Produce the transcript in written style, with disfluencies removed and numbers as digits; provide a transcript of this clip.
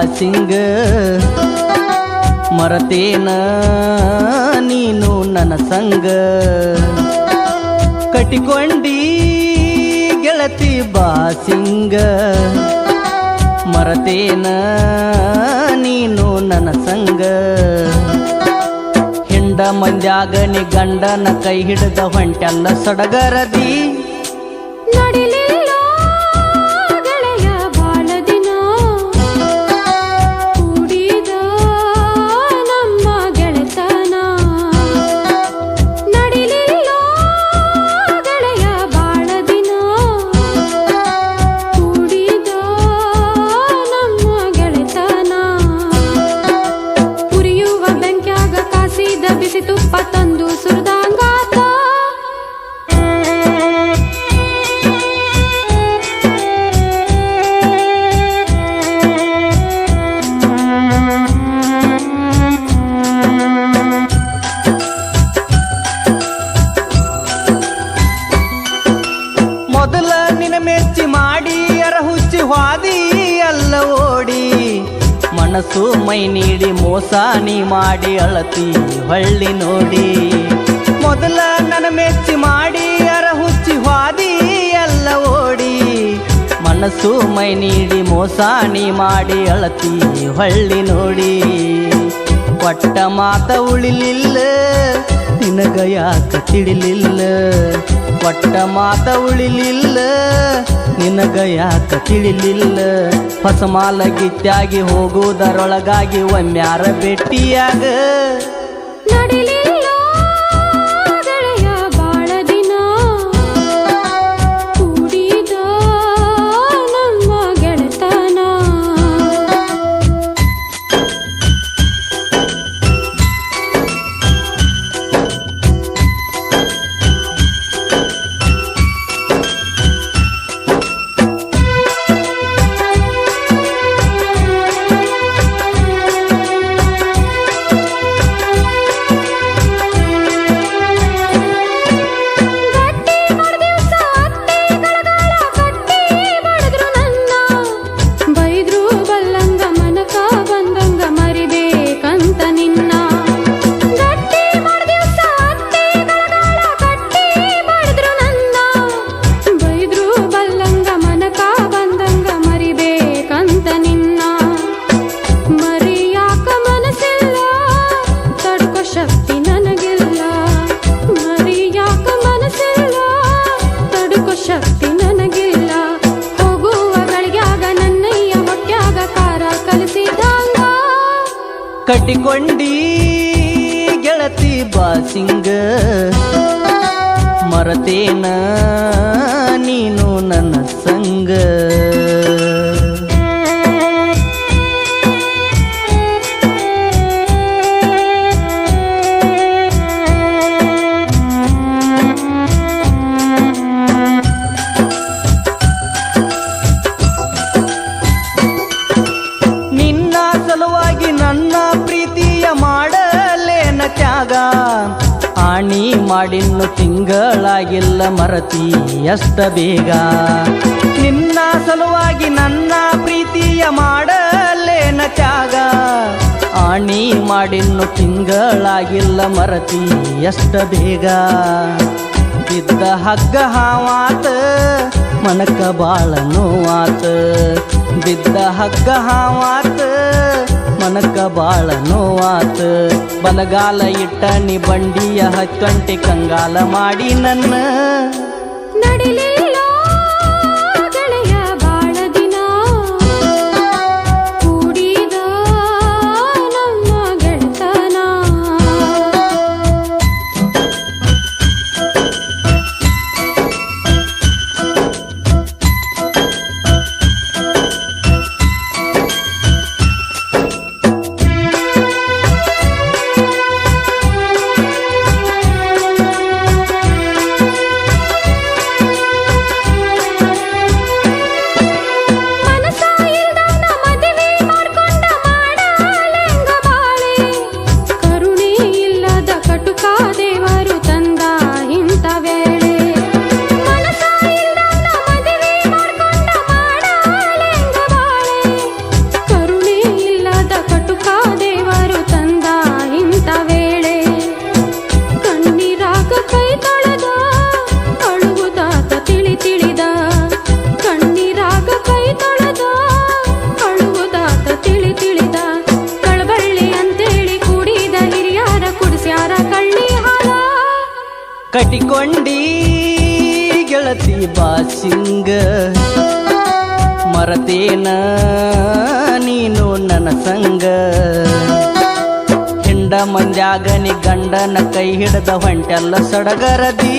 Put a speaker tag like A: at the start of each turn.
A: ಬಾಸಿಂಗ ಮರತೇನ ನೀನು ನನ್ನ ಸಂಗ ಕಟ್ಟಿಕೊಂಡಿ ಗೆಳತಿ ಬಾಸಿಂಗ ಮರತೇನ ನೀನು ನನ್ನ ಸಂಗ ಹಿಂಡ ಮಂದ್ಯಾಗ ನೀ ಗಂಡನ ಕೈ ಹಿಡಿದ ಹೊಂಟೆಲ್ಲ ಸಡಗರದಿ ಮೊದಲ ನಿನ ಮೆಚ್ಚಿ ಮಾಡಿ ಅರಹುಚ್ಚಿ ಹಾದಿ ಅಲ್ಲ ಓಡಿ ಮನಸ್ಸು ಮೈ ನೀಡಿ ಮೋಸ ನೀ ಮಾಡಿ ಅಳತಿ ಹೊಳ್ಳಿ ನೋಡಿ ಮೊದಲ ನನ್ನ ಮೆಚ್ಚಿ ಮಾಡಿ ಅರಹುಚ್ಚಿ ಹಾದಿ ಅಲ್ಲ ಓಡಿ ಮನಸ್ಸು ಮೈ ನೀಡಿ ಮೋಸ ನೀ ಮಾಡಿ ಅಳತಿ ಹೊಳ್ಳಿ ನೋಡಿ ಕೊಟ್ಟ ಮಾತ ಉಳಿಲಿಲ್ಲ ನಿನಗ ಯಾಕ ತಿಳಿಲಿಲ್ಲ ಕೊಟ್ಟ ಮಾತ ಉಳಿಲಿಲ್ಲ ನಿನಗ ಯಾಕ ತಿಳಿಲಿಲ್ಲ ಹೊಸಮಾಲ ಗಿತ್ಯಾಗಿ ಹೋಗುವುದರೊಳಗಾಗಿ ಒಮ್ಮ್ಯಾರ ಭೇಟಿಯಾಗ ಕಟ್ಟಿಕೊಂಡಿ ಗೆಳತಿ ಬಾಸಿಂಗ ಮರತೇನ ನೀನು ನನ್ನ ಸಂಗ ನಿನ್ನ ಸಲುವಾಗಿ ನನ್ನ ಪ್ರೀತಿಯ ಮಾಡಲೇನ ತ್ಯಾಗ ಆಣಿ ಮಾಡಿನ್ನು ತಿಂಗಳಾಗಿಲ್ಲ ಮರತಿ ಎಷ್ಟ ಬೇಗ ನಿನ್ನ ಸಲುವಾಗಿ ನನ್ನ ಪ್ರೀತಿಯ ಮಾಡಲೇನ ತ್ಯಾಗ ಆಣಿ ಮಾಡಿನ್ನು ತಿಂಗಳಾಗಿಲ್ಲ ಮರತಿ ಎಷ್ಟ ಬೇಗ ಬಿದ್ದ ಹಗ್ಗ ಹಾವಾತ ಮನಕ ಬಾಳ ನೋವಾತ ಬಿದ್ದ ಹಗ್ಗ ಹಾವಾತ ಮನಕ ಬಾಳ ನೋವಾತ ಬಲಗಾಲ ಇಟ್ಟ ನೀ ಬಂಡಿಯ ಹತ್ತಂಟೆ ಕಂಗಾಲ ಮಾಡಿ ನನ್ನ ಕಟಿಕೊಂಡಿ ಗೆಳತಿ ಬಾಸಿಂಗ ಮರತೇನ ನೀನು ನನ್ನ ಸಂಗ ಹಿಂಡ ಮಂದ್ಯಾಗ ನೀ ಗಂಡನ ಕೈ ಹಿಡ್ದ ಹೊಂಟೆಲ್ಲ ಸಡಗರದಿ